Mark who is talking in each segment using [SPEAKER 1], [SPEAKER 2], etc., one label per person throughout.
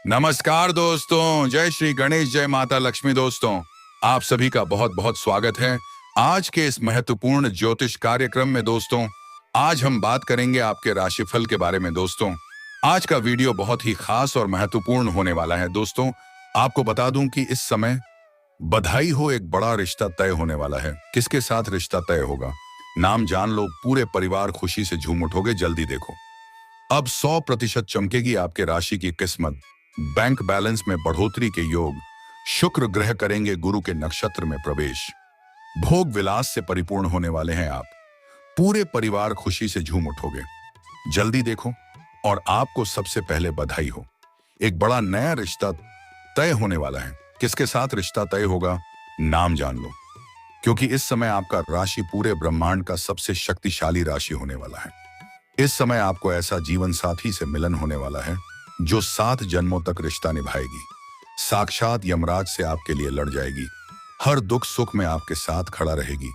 [SPEAKER 1] नमस्कार दोस्तों, जय श्री गणेश, जय माता लक्ष्मी। दोस्तों, आप सभी का बहुत बहुत स्वागत है आज के इस महत्वपूर्ण ज्योतिष कार्यक्रम में। दोस्तों, आज हम बात करेंगे आपके राशिफल के बारे में। दोस्तों, आज का वीडियो बहुत ही खास और महत्वपूर्ण होने वाला है। दोस्तों, आपको बता दूं कि इस समय बधाई हो, एक बड़ा रिश्ता तय होने वाला है। किसके साथ रिश्ता तय होगा, नाम जान लो, पूरे परिवार खुशी से झूम उठोगे। जल्दी देखो, अब 100% चमकेगी आपके राशि की किस्मत। बैंक बैलेंस में बढ़ोतरी के योग, शुक्र ग्रह करेंगे गुरु के नक्षत्र में प्रवेश, भोग विलास से परिपूर्ण होने वाले हैं आप। पूरे परिवार खुशी से झूम उठोगे। जल्दी देखो, और आपको सबसे पहले बधाई हो, एक बड़ा नया रिश्ता तय होने वाला है। किसके साथ रिश्ता तय होगा, नाम जान लो, क्योंकि इस समय आपका राशि पूरे ब्रह्मांड का सबसे शक्तिशाली राशि होने वाला है। इस समय आपको ऐसा जीवन साथी से मिलन होने वाला है जो 7 जन्मों तक रिश्ता निभाएगी, साक्षात यमराज से आपके लिए लड़ जाएगी, हर दुख सुख में आपके साथ खड़ा रहेगी।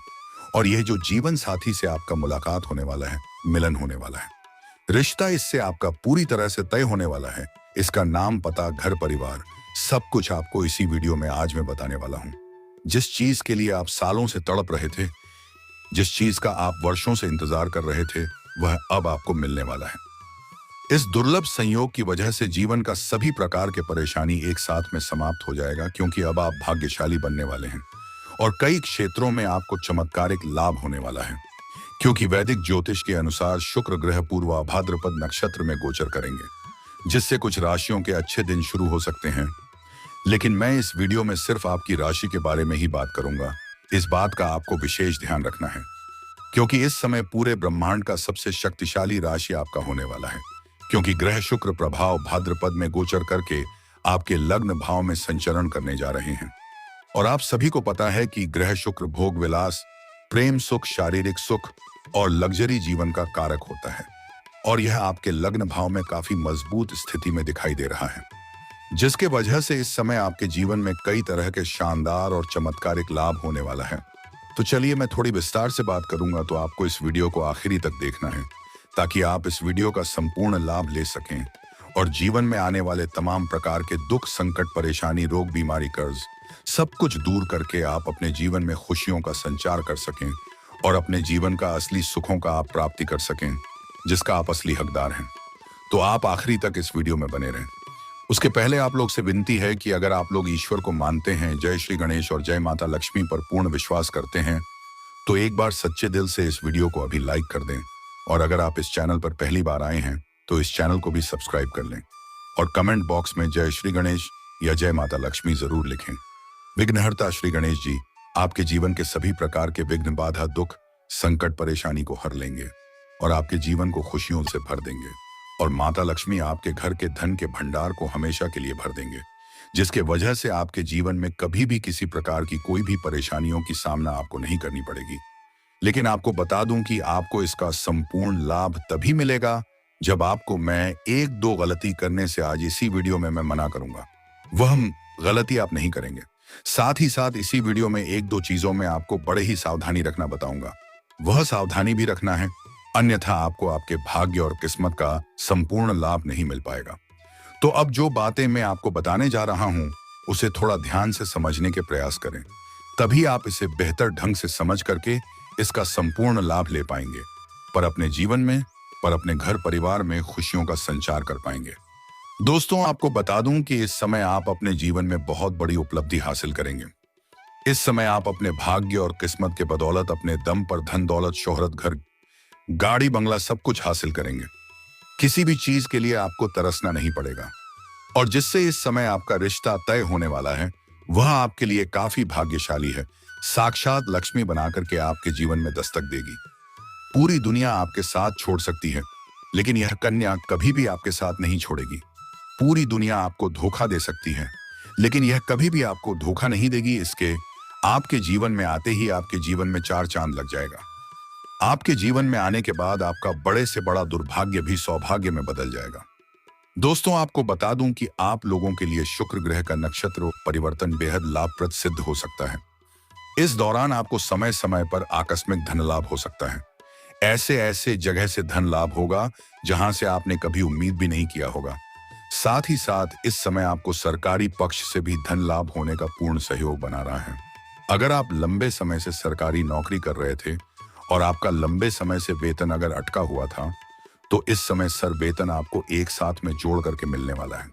[SPEAKER 1] और यह जो जीवन साथी से आपका मुलाकात होने वाला है, मिलन होने वाला है, रिश्ता इससे आपका पूरी तरह से तय होने वाला है। इसका नाम, पता, घर परिवार, सब कुछ आपको इसी वीडियो में आज मैं बताने वाला हूं। जिस चीज के लिए आप सालों से तड़प रहे थे, जिस चीज का आप वर्षों से इंतजार कर रहे थे, वह अब आपको मिलने वाला है। इस दुर्लभ संयोग की वजह से जीवन का सभी प्रकार के परेशानी एक साथ में समाप्त हो जाएगा, क्योंकि अब आप भाग्यशाली बनने वाले हैं और कई क्षेत्रों में आपको चमत्कारिक लाभ होने वाला है। क्योंकि वैदिक ज्योतिष के अनुसार शुक्र ग्रह पूर्वा भाद्रपद नक्षत्र में गोचर करेंगे, जिससे कुछ राशियों के अच्छे दिन शुरू हो सकते हैं। लेकिन मैं इस वीडियो में सिर्फ आपकी राशि के बारे में ही बात करूंगा। इस बात का आपको विशेष ध्यान रखना है, क्योंकि इस समय पूरे ब्रह्मांड का सबसे शक्तिशाली राशि आपका होने वाला है। क्योंकि ग्रह शुक्र प्रभाव भाद्रपद में गोचर करके आपके लग्न भाव में संचरण करने जा रहे हैं। और आप सभी को पता है कि ग्रह शुक्र भोग विलास, प्रेम सुख, शारीरिक सुख और लग्जरी जीवन का कारक होता है। और यह आपके लग्न भाव में काफी मजबूत स्थिति में दिखाई दे रहा है, जिसके वजह से इस समय आपके जीवन में कई तरह के शानदार और चमत्कारिक लाभ होने वाला है। तो चलिए, मैं थोड़ी विस्तार से बात करूंगा, तो आपको इस वीडियो को आखिरी तक देखना है, ताकि आप इस वीडियो का संपूर्ण लाभ ले सकें और जीवन में आने वाले तमाम प्रकार के दुख, संकट, परेशानी, रोग, बीमारी, कर्ज, सब कुछ दूर करके आप अपने जीवन में खुशियों का संचार कर सकें और अपने जीवन का असली सुखों का आप प्राप्ति कर सकें, जिसका आप असली हकदार हैं। तो आप आखिरी तक इस वीडियो में बने रहें। उसके पहले आप लोग से विनती है कि अगर आप लोग ईश्वर को मानते हैं, जय श्री गणेश और जय माता लक्ष्मी पर पूर्ण विश्वास करते हैं, तो एक बार सच्चे दिल से इस वीडियो को अभी लाइक कर दें। और अगर आप इस चैनल पर पहली बार आए हैं, तो इस चैनल को भी सब्सक्राइब कर लें और कमेंट बॉक्स में जय श्री गणेश या जय माता लक्ष्मी जरूर लिखें। विघ्नहर्ता श्री गणेश जी आपके जीवन के सभी प्रकार के विघ्न, बाधा, दुख, संकट, परेशानी को हर लेंगे और आपके जीवन को खुशियों से भर देंगे। और माता लक्ष्मी आपके घर के धन के भंडार को हमेशा के लिए भर देंगे, जिसके वजह से आपके जीवन में कभी भी किसी प्रकार की कोई भी परेशानियों की सामना आपको नहीं करनी पड़ेगी। लेकिन आपको बता दूं कि आपको इसका संपूर्ण लाभ तभी मिलेगा जब आपको मैं 1-2 गलती करने से आज इसी वीडियो में मैं मना करूंगा। वह गलती आप नहीं करेंगे। साथ ही साथ इसी वीडियो में 1-2 चीजों में आपको बड़े ही सावधानी रखना बताऊंगा। वह सावधानी भी रखना है, अन्यथा आपको आपके भाग्य और किस्मत का संपूर्ण लाभ नहीं मिल पाएगा। तो अब जो बातें मैं आपको बताने जा रहा हूं, उसे थोड़ा ध्यान से समझने के प्रयास करें, तभी आप इसे बेहतर ढंग से समझ करके इसका संपूर्ण लाभ ले पाएंगे, पर अपने जीवन में, पर अपने घर परिवार में खुशियों का संचार कर पाएंगे। दोस्तों, आपको बता दूं कि इस समय आप अपने जीवन में बहुत बड़ी उपलब्धि हासिल करेंगे। इस समय आप अपने भाग्य और किस्मत के बदौलत अपने दम पर धन दौलत, शोहरत, घर, गाड़ी, बंगला सब कुछ हासिल करेंगे। किसी भी चीज के लिए आपको तरसना नहीं पड़ेगा। और जिससे इस समय आपका रिश्ता तय होने वाला है, वह आपके लिए काफी भाग्यशाली है। साक्षात लक्ष्मी बनाकर के आपके जीवन में दस्तक देगी। पूरी दुनिया आपके साथ छोड़ सकती है, लेकिन यह कन्या कभी भी आपके साथ नहीं छोड़ेगी। पूरी दुनिया आपको धोखा दे सकती है, लेकिन यह कभी भी आपको धोखा नहीं देगी। इसके आपके जीवन में आते ही आपके जीवन में 4 चांद लग जाएगा। आपके जीवन में आने के बाद आपका बड़े से बड़ा दुर्भाग्य भी सौभाग्य में बदल जाएगा। दोस्तों, आपको बता दूं कि आप लोगों के लिए शुक्र ग्रह का नक्षत्र परिवर्तन बेहद लाभप्रद सिद्ध हो सकता है। इस दौरान आपको समय समय पर आकस्मिक धन लाभ हो सकता है। ऐसे ऐसे जगह से धन लाभ होगा जहां से आपने कभी उम्मीद भी नहीं किया होगा। साथ ही साथ इस समय आपको सरकारी पक्ष से भी धन लाभ होने का पूर्ण सहयोग बना रहा है। अगर आप लंबे समय से सरकारी नौकरी कर रहे थे और आपका लंबे समय से वेतन अगर अटका हुआ था, तो इस समय सर वेतन आपको एक साथ में जोड़ करके मिलने वाला है।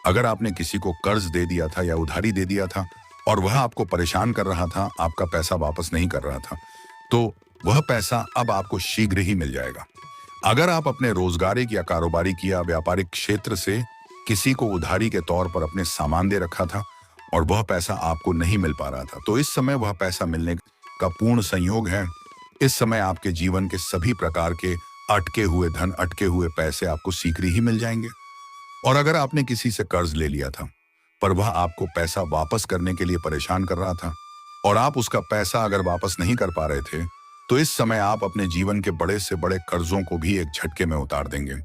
[SPEAKER 1] अगर आपने किसी को कर्ज दे दिया था या उधारी दे दिया था और वह आपको परेशान कर रहा था, आपका पैसा वापस नहीं कर रहा था, तो वह पैसा अब आपको शीघ्र ही मिल जाएगा। अगर आप अपने रोजगारिक या कारोबारिक या व्यापारिक क्षेत्र से किसी को उधारी के तौर पर अपने सामान दे रखा था और वह पैसा आपको नहीं मिल पा रहा था, तो इस समय वह पैसा मिलने का पूर्ण संयोग है। इस समय आपके जीवन के सभी प्रकार के अटके हुए धन, अटके हुए पैसे आपको शीघ्र ही मिल जाएंगे। और अगर आपने किसी से कर्ज ले लिया था पर वह आपको पैसा वापस करने के लिए परेशान कर रहा था और आप उसका पैसा अगर वापस नहीं कर पा रहे थे, तो इस समय आप अपने जीवन के बड़े से बड़े कर्जों को भी एक झटके में उतार देंगे।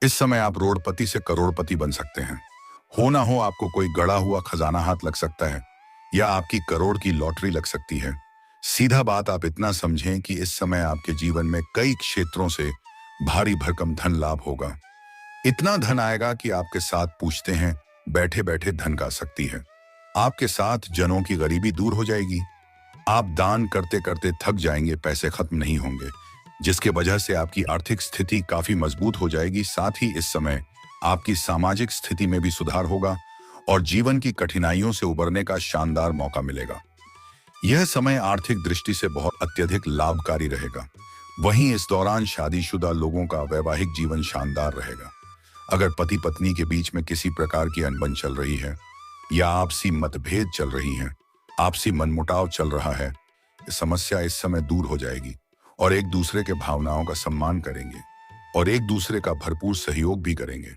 [SPEAKER 1] इस समय आप रोडपति से करोड़पति बन सकते हैं। हो ना हो आपको कोई गड़ा हुआ खजाना हाथ लग सकता है या आपकी करोड़ की लॉटरी लग सकती है। सीधा बात आप इतना समझें कि इस समय आपके जीवन में कई क्षेत्रों से भारी भरकम धन लाभ होगा। इतना धन आएगा कि आपके साथ पूछते हैं बैठे बैठे धन का सकती है। आपके साथ जनों की गरीबी दूर हो जाएगी। आप दान करते करते थक जाएंगे, पैसे खत्म नहीं होंगे, जिसके वजह से आपकी आर्थिक स्थिति काफी मजबूत हो जाएगी। साथ ही इस समय आपकी सामाजिक स्थिति में भी सुधार होगा और जीवन की कठिनाइयों से उबरने का शानदार मौका मिलेगा। यह समय आर्थिक दृष्टि से बहुत अत्यधिक लाभकारी रहेगा। वहीं इस दौरान शादीशुदा लोगों का वैवाहिक जीवन शानदार रहेगा। अगर पति पत्नी के बीच में किसी प्रकार की अनबन चल रही है या आपसी मतभेद चल रही हैं, आपसी मनमुटाव चल रहा है, समस्या इस समय दूर हो जाएगी और एक दूसरे के भावनाओं का सम्मान करेंगे और एक दूसरे का भरपूर सहयोग भी करेंगे।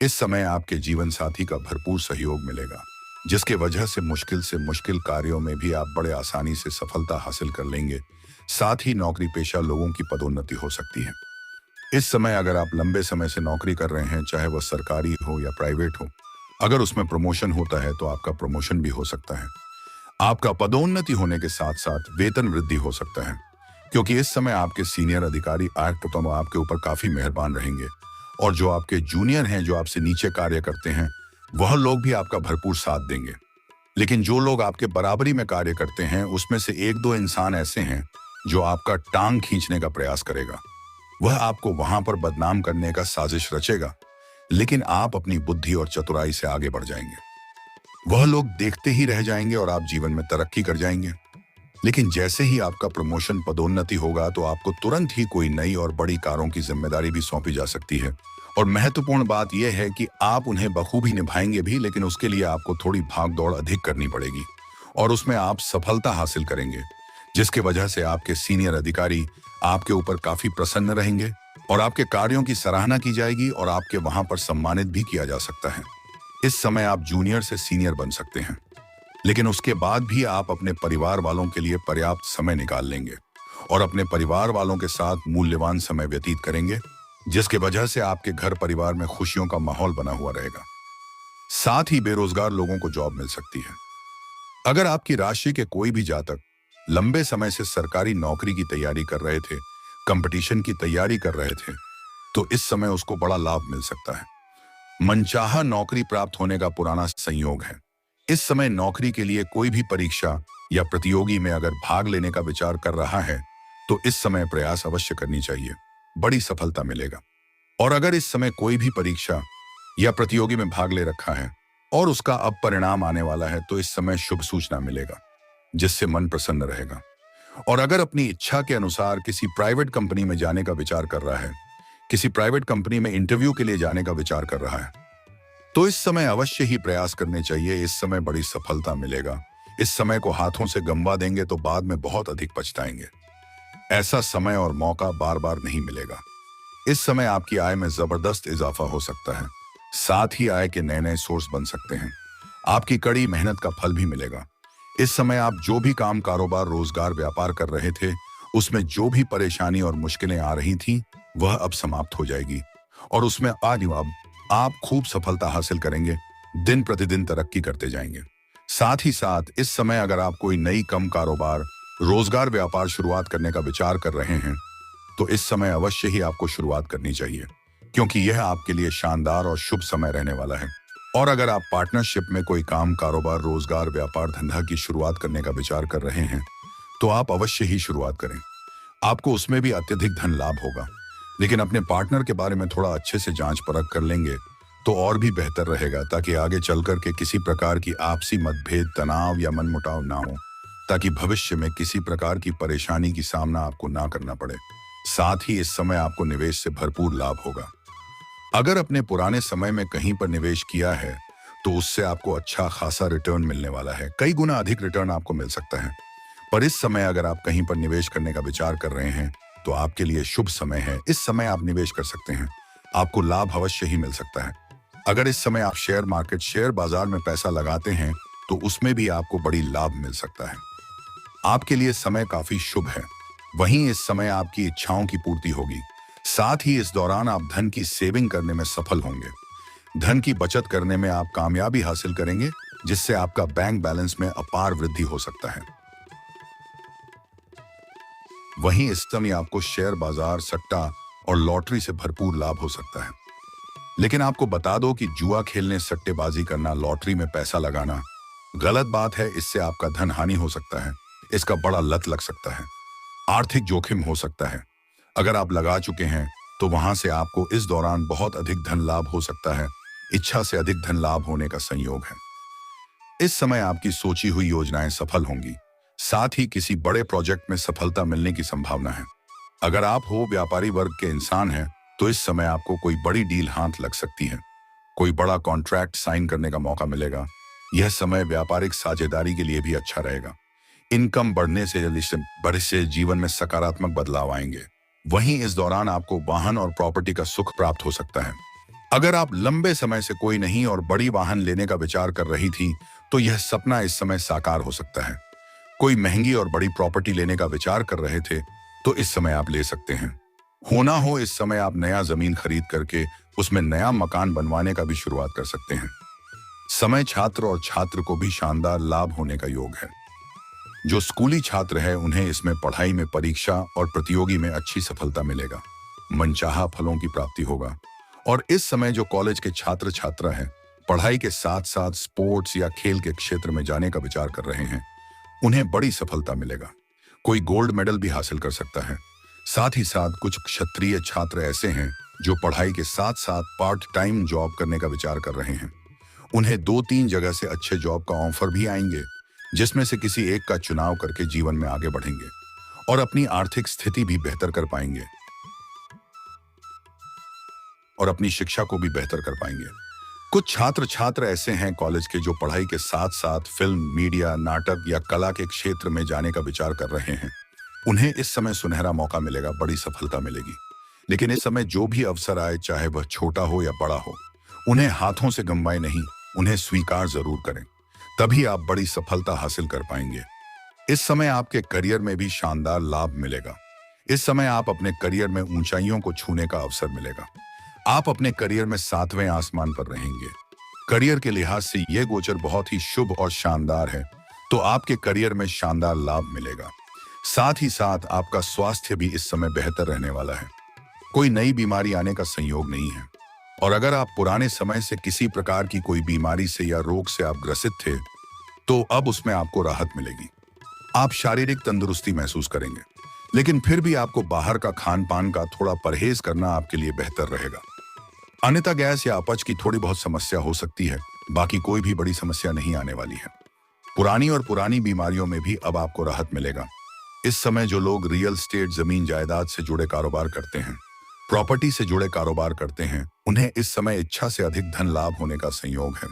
[SPEAKER 1] इस समय आपके जीवन साथी का भरपूर सहयोग मिलेगा, जिसके वजह से मुश्किल कार्यों में भी आप बड़े आसानी से सफलता हासिल कर लेंगे। साथ ही नौकरी पेशा लोगों की पदोन्नति हो सकती है। इस समय अगर आप लंबे समय से नौकरी कर रहे हैं, चाहे वह सरकारी हो या प्राइवेट हो, अगर उसमें प्रमोशन होता है तो आपका प्रमोशन भी हो सकता है। आपका पदोन्नति होने के साथ साथ वेतन वृद्धि हो सकता है, क्योंकि इस समय आपके सीनियर अधिकारी आपके ऊपर काफी मेहरबान रहेंगे और जो आपके जूनियर हैं, जो आपसे नीचे कार्य करते हैं, वह लोग भी आपका भरपूर साथ देंगे। लेकिन जो लोग आपके बराबरी में कार्य करते हैं, उसमें से एक दो इंसान ऐसे हैं जो आपका टांग खींचने का प्रयास करेगा। वह आपको वहां पर बदनाम करने का साजिश रचेगा, लेकिन आप अपनी बुद्धि और चतुराई से आगे बढ़ जाएंगे। वह लोग देखते ही रह जाएंगे और आप जीवन में तरक्की कर जाएंगे। लेकिन जैसे ही आपका प्रमोशन, पदोन्नति होगा, तो आपको तुरंत ही कोई नई और बड़ी कारों की जिम्मेदारी भी सौंपी जा सकती है। और महत्वपूर्ण बात यह है कि आप उन्हें बखूबी निभाएंगे भी, लेकिन उसके लिए आपको थोड़ी भाग दौड़ अधिक करनी पड़ेगी और उसमें आप सफलता हासिल करेंगे, जिसके वजह से आपके सीनियर अधिकारी आपके ऊपर काफी प्रसन्न रहेंगे और आपके कार्यों की सराहना की जाएगी और आपके वहां पर सम्मानित भी किया जा सकता है। इस समय आप जूनियर से सीनियर बन सकते हैं, लेकिन उसके बाद भी आप अपने परिवार वालों के लिए पर्याप्त समय निकाल लेंगे और अपने परिवार वालों के साथ मूल्यवान समय व्यतीत करेंगे, जिसके वजह से आपके घर परिवार में खुशियों का माहौल बना हुआ रहेगा। साथ ही बेरोजगार लोगों को जॉब मिल सकती है। अगर आपकी राशि के कोई भी जातक लंबे समय से सरकारी नौकरी की तैयारी कर रहे थे, कंपटीशन की तैयारी कर रहे थे, तो इस समय उसको बड़ा लाभ मिल सकता है। मनचाहा नौकरी प्राप्त होने का पुराना संयोग है। इस समय नौकरी के लिए कोई भी परीक्षा या प्रतियोगी में अगर भाग लेने का विचार कर रहा है, तो इस समय प्रयास अवश्य करनी चाहिए, बड़ी सफलता मिलेगा। और अगर इस समय कोई भी परीक्षा या प्रतियोगी में भाग ले रखा है और उसका अब परिणाम आने वाला है, तो इस समय शुभ सूचना मिलेगा, जिससे मन प्रसन्न रहेगा। और अगर अपनी इच्छा के अनुसार किसी प्राइवेट कंपनी में जाने का विचार कर रहा है, किसी प्राइवेट कंपनी में इंटरव्यू के लिए जाने का विचार कर रहा है, तो इस समय अवश्य ही प्रयास करने चाहिए। इस समय बड़ी सफलता मिलेगा। इस समय को हाथों से गंवा देंगे तो बाद में बहुत अधिक पछताएंगे। ऐसा समय और मौका बार बार नहीं मिलेगा। इस समय आपकी आय में जबरदस्त इजाफा हो सकता है। साथ ही आय के नए नए सोर्स बन सकते हैं। आपकी कड़ी मेहनत का फल भी मिलेगा। इस समय आप जो भी काम, कारोबार, रोजगार, व्यापार कर रहे थे, उसमें जो भी परेशानी और मुश्किलें आ रही थी, वह अब समाप्त हो जाएगी और उसमें आप खूब सफलता हासिल करेंगे, दिन प्रतिदिन तरक्की करते जाएंगे। साथ ही साथ इस समय अगर आप कोई नई कम कारोबार, रोजगार, व्यापार शुरुआत करने का विचार कर रहे हैं, तो इस समय अवश्य ही आपको शुरुआत करनी चाहिए, क्योंकि यह आपके लिए शानदार और शुभ समय रहने वाला है। और अगर आप पार्टनरशिप में कोई काम, कारोबार, रोजगार, व्यापार, धंधा की शुरुआत करने का विचार कर रहे हैं, तो आप अवश्य ही शुरुआत करें। आपको उसमें भी अत्यधिक धन लाभ होगा। लेकिन अपने पार्टनर के बारे में थोड़ा अच्छे से जांच परख कर लेंगे तो और भी बेहतर रहेगा, ताकि आगे चलकर के किसी प्रकार की आपसी मतभेद, तनाव या मनमुटाव ना हो, ताकि भविष्य में किसी प्रकार की परेशानी की सामना आपको ना करना पड़े। साथ ही इस समय आपको निवेश से भरपूर लाभ होगा। अगर अपने पुराने समय में कहीं पर निवेश किया है तो उससे आपको अच्छा खासा रिटर्न मिलने वाला है, कई गुना अधिक रिटर्न आपको मिल सकता है। पर इस समय अगर आप कहीं पर निवेश करने का विचार कर रहे हैं तो आपके लिए शुभ समय है। इस समय आप निवेश कर सकते हैं, आपको लाभ अवश्य ही मिल सकता है। अगर इस समय आप शेयर मार्केट, शेयर बाजार में पैसा लगाते हैं तो उसमें भी आपको बड़ी लाभ मिल सकता है। आपके लिए समय काफी शुभ है। वहीं इस समय आपकी इच्छाओं की पूर्ति होगी। साथ ही इस दौरान आप धन की सेविंग करने में सफल होंगे। धन की बचत करने में आप कामयाबी हासिल करेंगे, जिससे आपका बैंक बैलेंस में अपार वृद्धि हो सकता है। वहीं इस समय आपको शेयर बाजार, सट्टा और लॉटरी से भरपूर लाभ हो सकता है। लेकिन आपको बता दो कि जुआ खेलने, सट्टेबाजी करना, लॉटरी में पैसा लगाना गलत बात है। इससे आपका धन हानि हो सकता है, इसका बड़ा लत लग सकता है, आर्थिक जोखिम हो सकता है। अगर आप लगा चुके हैं तो वहां से आपको इस दौरान बहुत अधिक धन लाभ हो सकता है। इच्छा से अधिक धन लाभ होने का संयोग है। इस समय आपकी सोची हुई योजनाएं सफल होंगी। साथ ही किसी बड़े प्रोजेक्ट में सफलता मिलने की संभावना है। अगर आप हो व्यापारी वर्ग के इंसान हैं तो इस समय आपको कोई बड़ी डील हाथ लग सकती है, कोई बड़ा कॉन्ट्रैक्ट साइन करने का मौका मिलेगा। यह समय व्यापारिक साझेदारी के लिए भी अच्छा रहेगा। इनकम बढ़ने से जीवन में सकारात्मक बदलाव आएंगे। वहीं इस दौरान आपको वाहन और प्रॉपर्टी का सुख प्राप्त हो सकता है। अगर आप लंबे समय से कोई नहीं और बड़ी वाहन लेने का विचार कर रही थी तो यह सपना इस समय साकार हो सकता है। कोई महंगी और बड़ी प्रॉपर्टी लेने का विचार कर रहे थे तो इस समय आप ले सकते हैं। होना हो इस समय आप नया जमीन खरीद करके उसमें नया मकान बनवाने का भी शुरुआत कर सकते हैं। समय छात्र और छात्र को भी शानदार लाभ होने का योग है। जो स्कूली छात्र है उन्हें इसमें पढ़ाई में, परीक्षा और प्रतियोगी में अच्छी सफलता मिलेगा। मनचाहा फलों की प्राप्ति होगा। और इस समय जो कॉलेज के छात्र छात्रा हैं, पढ़ाई के साथ साथ स्पोर्ट्स या खेल के क्षेत्र में जाने का विचार कर रहे हैं, उन्हें बड़ी सफलता मिलेगा। कोई गोल्ड मेडल भी हासिल कर सकता है। साथ ही साथ कुछ क्षत्रिय छात्र ऐसे हैं जो पढ़ाई के साथ साथ पार्ट टाइम जॉब करने का विचार कर रहे हैं। उन्हें 2-3 जगह से अच्छे जॉब का ऑफर भी आएंगे, जिसमें से किसी एक का चुनाव करके जीवन में आगे बढ़ेंगे और अपनी आर्थिक स्थिति भी बेहतर कर पाएंगे और अपनी शिक्षा को भी बेहतर कर पाएंगे। कुछ छात्र छात्र ऐसे हैं कॉलेज के जो पढ़ाई के साथ साथ फिल्म, मीडिया, नाटक या कला के क्षेत्र में जाने का विचार कर रहे हैं। उन्हें इस समय सुनहरा मौका मिलेगा, बड़ी सफलता मिलेगी। लेकिन इस समय जो भी अवसर आए, चाहे वह छोटा हो या बड़ा हो, उन्हें हाथों से गंवाए नहीं, उन्हें स्वीकार जरूर करें। तभी आप बड़ी सफलता हासिल कर पाएंगे। इस समय आपके करियर में भी शानदार लाभ मिलेगा। इस समय आप अपने करियर में ऊंचाइयों को छूने का अवसर मिलेगा। आप अपने करियर में 7वें आसमान पर रहेंगे। करियर के लिहाज से यह गोचर बहुत ही शुभ और शानदार है, तो आपके करियर में शानदार लाभ मिलेगा। साथ ही साथ आपका स्वास्थ्य भी इस समय बेहतर रहने वाला है। कोई नई बीमारी आने का संयोग नहीं है। और अगर आप पुराने समय से किसी प्रकार की कोई बीमारी से या रोग से आप ग्रसित थे तो अब उसमें आपको राहत मिलेगी। आप शारीरिक तंदुरुस्ती महसूस करेंगे, लेकिन फिर भी आपको बाहर का खान पान का थोड़ा परहेज करना आपके लिए बेहतर रहेगा। अन्यथा गैस या अपच की थोड़ी बहुत समस्या हो सकती है, बाकी कोई भी बड़ी समस्या नहीं आने वाली है। पुरानी बीमारियों में भी अब आपको राहत मिलेगा। इस समय जो लोग रियल एस्टेट, जमीन जायदाद से जुड़े कारोबार करते हैं, प्रॉपर्टी से जुड़े कारोबार करते हैं, उन्हें इस समय इच्छा से अधिक धन लाभ होने का संयोग है।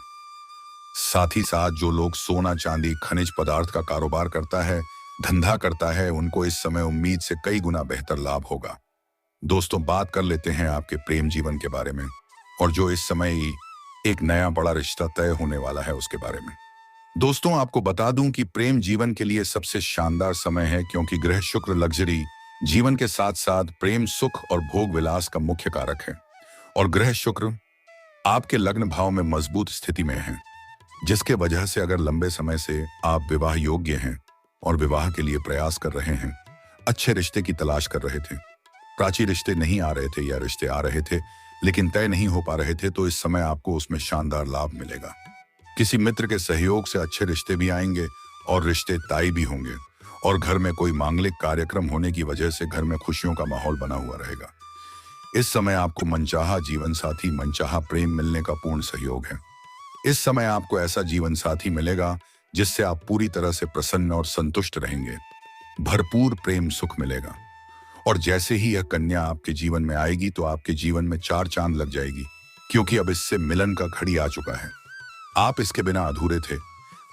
[SPEAKER 1] साथ ही साथ जो लोग सोना, चांदी, खनिज पदार्थ का कारोबार करता है, धंधा करता है, उनको इस समय उम्मीद से कई गुना बेहतर लाभ होगा। दोस्तों, बात कर लेते हैं आपके प्रेम जीवन के बारे में और जो इस समय एक नया बड़ा रिश्ता तय होने वाला है उसके बारे में। दोस्तों, आपको बता दूं कि प्रेम जीवन के लिए सबसे शानदार समय है, क्योंकि ग्रह शुक्र लग्जरी जीवन के साथ साथ प्रेम, सुख और भोग विलास का मुख्य कारक है। और ग्रह शुक्र आपके लग्न भाव में मजबूत स्थिति में है, जिसके वजह से अगर लंबे समय से आप विवाह योग्य हैं और विवाह के लिए प्रयास कर रहे हैं, अच्छे रिश्ते की तलाश कर रहे थे, प्राची रिश्ते नहीं आ रहे थे या रिश्ते आ रहे थे लेकिन तय नहीं हो पा रहे थे, तो इस समय आपको उसमें शानदार लाभ मिलेगा। किसी मित्र के सहयोग से अच्छे रिश्ते भी आएंगे और रिश्ते तय भी होंगे। और घर में कोई मांगलिक कार्यक्रम होने की वजह से घर में खुशियों का माहौल बना हुआ रहेगा। इस समय आपको मनचाहा जीवन साथी, मनचाहा प्रेम मिलने का पूर्ण सहयोग है। इस समय आपको ऐसा जीवन साथी मिलेगा जिससे आप पूरी तरह से प्रसन्न और संतुष्ट रहेंगे। भरपूर प्रेम सुख मिलेगा। और जैसे ही यह कन्या आपके जीवन में आएगी तो आपके जीवन में चार चांद लग जाएगी, क्योंकि अब इससे मिलन का घड़ी आ चुका है। आप इसके बिना अधूरे थे,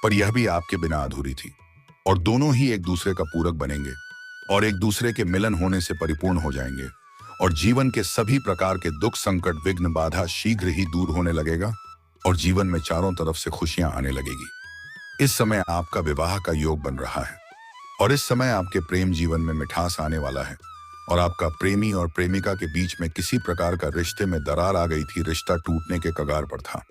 [SPEAKER 1] पर यह भी आपके बिना अधूरी थी। और दोनों ही एक दूसरे का पूरक बनेंगे और एक दूसरे के मिलन होने से परिपूर्ण हो जाएंगे। और जीवन के सभी प्रकार के दुख, संकट, विघ्न, बाधा शीघ्र ही दूर होने लगेगा और जीवन में चारों तरफ से खुशियां आने लगेगी। इस समय आपका विवाह का योग बन रहा है और इस समय आपके प्रेम जीवन में मिठास आने वाला है। और आपका प्रेमी और प्रेमिका के बीच में किसी प्रकार का रिश्ते में दरार आ गई थी, रिश्ता टूटने के कगार पर था,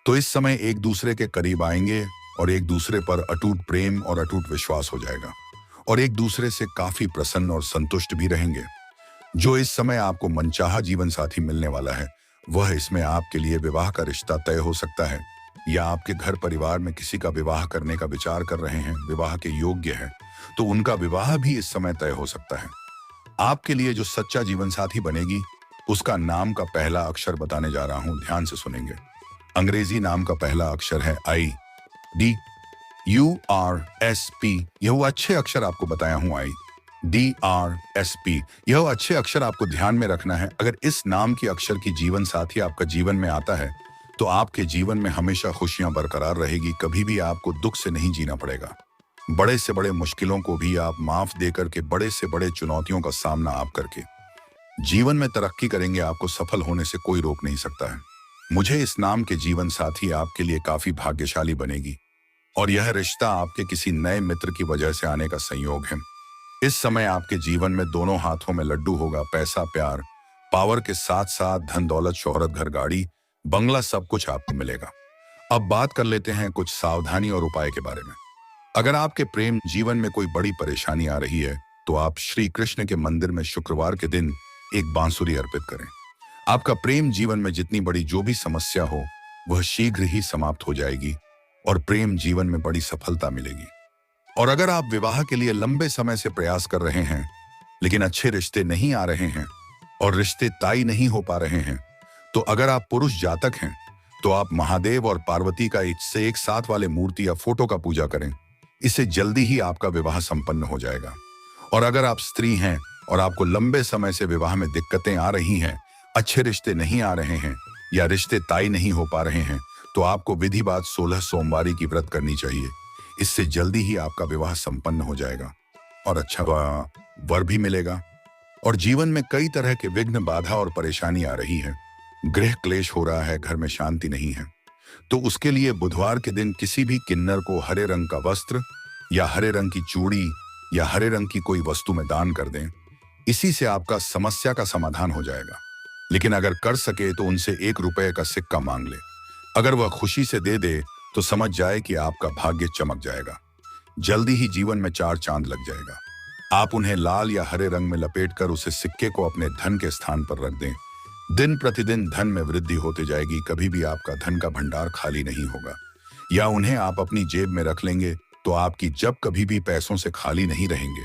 [SPEAKER 1] तो इस समय एक दूसरे के करीब आएंगे और एक दूसरे पर अटूट प्रेम और अटूट विश्वास हो जाएगा और एक दूसरे से काफी प्रसन्न और संतुष्ट भी रहेंगे। जो इस समय आपको मनचाहा जीवन साथी मिलने वाला है, वह इसमें आपके लिए विवाह का रिश्ता तय हो सकता है, या आपके घर परिवार में किसी का विवाह करने का विचार कर रहे हैं, विवाह के योग्य है, तो उनका विवाह भी इस समय तय हो सकता है। आपके लिए जो सच्चा जीवन साथी बनेगी, उसका नाम का पहला अक्षर बताने जा रहा हूं, ध्यान से सुनेंगे। अंग्रेजी नाम का पहला अक्षर है IDURSP। यह वो अच्छे अक्षर आपको बताया हूं, IDRSP। यह अच्छे अक्षर आपको ध्यान में रखना है। अगर इस नाम के अक्षर की जीवन साथी आपका जीवन में आता है, तो आपके जीवन में हमेशा खुशियां बरकरार रहेगी। कभी भी आपको दुख से नहीं जीना पड़ेगा। बड़े से बड़े मुश्किलों को भी आप माफ देकर के, बड़े से बड़े चुनौतियों का सामना आप करके जीवन में तरक्की करेंगे। आपको सफल होने से कोई रोक नहीं सकता है। मुझे इस नाम के जीवन साथी आपके लिए काफी भाग्यशाली बनेगी और यह रिश्ता आपके किसी नए मित्र की वजह से आने का संयोग है। इस समय आपके जीवन में दोनों हाथों में लड्डू होगा। पैसा, प्यार, पावर के साथ साथ धन, दौलत, शोहरत, घर, गाड़ी, बंगला, सब कुछ आपको मिलेगा। अब बात कर लेते हैं कुछ सावधानी और उपाय के बारे में। अगर आपके प्रेम जीवन में कोई बड़ी परेशानी आ रही है, तो आप श्री कृष्ण के मंदिर में शुक्रवार के दिन एक बांसुरी अर्पित करें। आपका प्रेम जीवन में जितनी बड़ी जो भी समस्या हो, वह शीघ्र ही समाप्त हो जाएगी और प्रेम जीवन में बड़ी सफलता मिलेगी। और अगर आप विवाह के लिए लंबे समय से प्रयास कर रहे हैं, लेकिन अच्छे रिश्ते नहीं आ रहे हैं और रिश्ते तय नहीं हो पा रहे हैं, तो अगर आप पुरुष जातक हैं, तो आप महादेव और पार्वती का एक साथ वाले मूर्ति या फोटो का पूजा करें। इससे जल्दी ही आपका विवाह संपन्न हो जाएगा। और अगर आप स्त्री हैं और आपको लंबे समय से विवाह में दिक्कतें आ रही हैं, अच्छे रिश्ते नहीं आ रहे हैं या रिश्ते तय नहीं हो पा रहे हैं, तो आपको विधिवत 16 सोमवारी की व्रत करनी चाहिए। इससे जल्दी ही आपका विवाह संपन्न हो जाएगा और अच्छा वर भी मिलेगा। और जीवन में कई तरह के विघ्न, बाधा और परेशानी आ रही है, गृह क्लेश हो रहा है, घर में शांति नहीं है, तो उसके लिए बुधवार के दिन किसी भी किन्नर को हरे रंग का वस्त्र या हरे रंग की चूड़ी या हरे रंग की कोई वस्तु में दान कर दें। इसी से आपका समस्या का समाधान हो जाएगा। लेकिन अगर कर सके तो उनसे 1 रुपए का सिक्का मांग ले। अगर वह खुशी से दे दे तो समझ जाए कि आपका भाग्य चमक जाएगा। जल्दी ही जीवन में 4 चांद लग जाएगा। आप उन्हें लाल या हरे रंग में लपेटकर उसे सिक्के को अपने धन के स्थान पर रख दें। दिन प्रतिदिन धन में वृद्धि होती जाएगी। कभी भी आपका धन का भंडार खाली नहीं होगा। या उन्हें आप अपनी जेब में रख लेंगे तो आपकी जब कभी भी पैसों से खाली नहीं रहेंगे।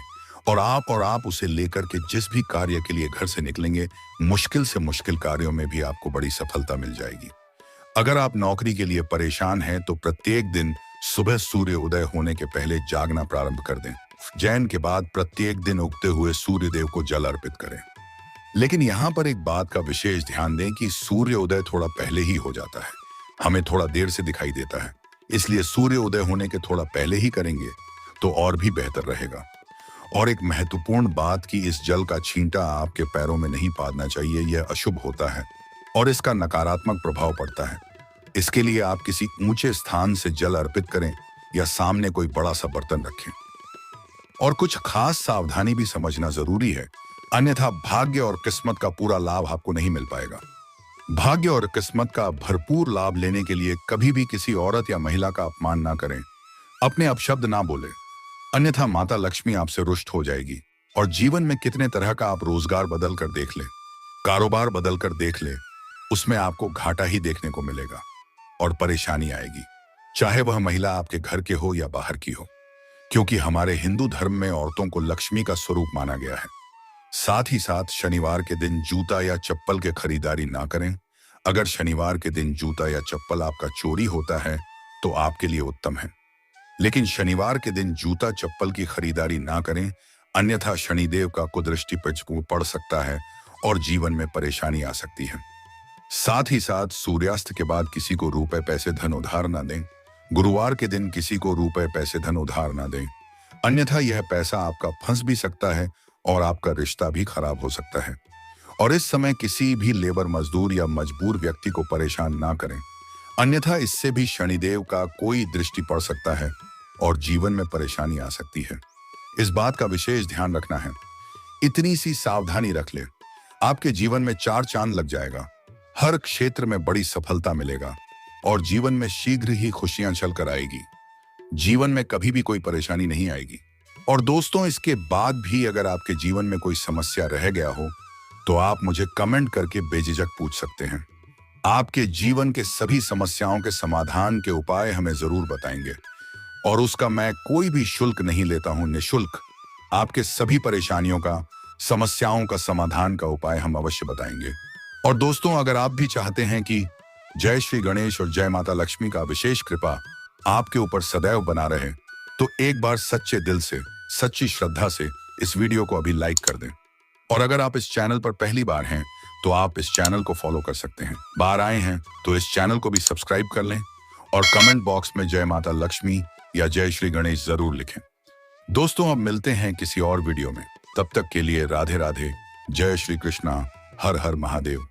[SPEAKER 1] और आप उसे लेकर के जिस भी कार्य के लिए घर से निकलेंगे, मुश्किल से मुश्किल कार्यों में भी आपको बड़ी सफलता मिल जाएगी। अगर आप नौकरी के लिए परेशान हैं, तो प्रत्येक दिन सुबह सूर्य उदय होने के पहले जागना प्रारंभ कर दें। जैन के बाद प्रत्येक दिन उगते हुए सूर्य देव को जल अर्पित करें। लेकिन यहाँ पर एक बात का विशेष ध्यान दें कि सूर्य उदय थोड़ा पहले ही हो जाता है, हमें थोड़ा देर से दिखाई देता है। इसलिए सूर्य उदय होने के थोड़ा पहले ही करेंगे तो और भी बेहतर रहेगा। और एक महत्वपूर्ण बात कि इस जल का छींटा आपके पैरों में नहीं पादना चाहिए, यह अशुभ होता है और इसका नकारात्मक प्रभाव पड़ता है। इसके लिए आप किसी ऊंचे स्थान से जल अर्पित करें या सामने कोई बड़ा सा बर्तन रखें। और कुछ खास सावधानी भी समझना जरूरी है, अन्यथा भाग्य और किस्मत का पूरा लाभ आपको नहीं मिल पाएगा। भाग्य और किस्मत का भरपूर लाभ लेने के लिए कभी भी किसी औरत या महिला का अपमान ना करें, अपने अपशब्द ना बोले, अन्यथा माता लक्ष्मी आपसे रुष्ट हो जाएगी। और जीवन में कितने तरह का आप रोजगार बदल कर देख ले, कारोबार बदल कर देख ले, उसमें आपको घाटा ही देखने को मिलेगा और परेशानी आएगी, चाहे वह महिला आपके घर के हो या बाहर की हो, क्योंकि हमारे हिंदू धर्म में औरतों को लक्ष्मी का स्वरूप माना गया है। साथ ही साथ शनिवार के दिन जूता या चप्पल के खरीदारी ना करें। अगर शनिवार के दिन जूता या चप्पल आपका चोरी होता है तो आपके लिए उत्तम है, लेकिन शनिवार के दिन जूता चप्पल की खरीदारी ना करें, अन्यथा शनिदेव का कुदृष्टि पड़ सकता है और जीवन में परेशानी आ सकती है। साथ ही साथ सूर्यास्त के बाद किसी को रुपए पैसे धन उधार ना दें। गुरुवार के दिन किसी को रुपए पैसे धन उधार ना दें, अन्यथा यह पैसा आपका फंस भी सकता है और आपका रिश्ता भी खराब हो सकता है। और इस समय किसी भी लेबर मजदूर या मजबूर व्यक्ति को परेशान ना करें, अन्यथा इससे भी शनिदेव का कोई दृष्टि पड़ सकता है और जीवन में परेशानी आ सकती है। इस बात का विशेष ध्यान रखना है। इतनी सी सावधानी रख ले, आपके जीवन में चार चांद लग जाएगा। हर क्षेत्र में बड़ी सफलता मिलेगा और जीवन में शीघ्र ही खुशियां चल कर आएगी। जीवन में कभी भी कोई परेशानी नहीं आएगी। और दोस्तों, इसके बाद भी अगर आपके जीवन में कोई समस्या रह गया हो तो आप मुझे कमेंट करके बेझिझक पूछ सकते हैं। आपके जीवन के सभी समस्याओं के समाधान के उपाय हमें जरूर बताएंगे और उसका मैं कोई भी शुल्क नहीं लेता हूं। निःशुल्क आपके सभी परेशानियों का, समस्याओं का समाधान का उपाय हम अवश्य बताएंगे। और दोस्तों, अगर आप भी चाहते हैं कि जय श्री गणेश और जय माता लक्ष्मी का विशेष कृपा आपके ऊपर सदैव बना रहे, तो एक बार सच्चे दिल से, सच्ची श्रद्धा से इस वीडियो को अभी लाइक कर दें। और अगर आप इस चैनल पर पहली बार हैं तो आप इस चैनल को फॉलो कर सकते हैं। बाहर आए हैं तो इस चैनल को भी सब्सक्राइब कर लें और कमेंट बॉक्स में जय माता लक्ष्मी या जय श्री गणेश जरूर लिखें। दोस्तों, अब मिलते हैं किसी और वीडियो में। तब तक के लिए राधे राधे, जय श्री कृष्णा, हर हर महादेव।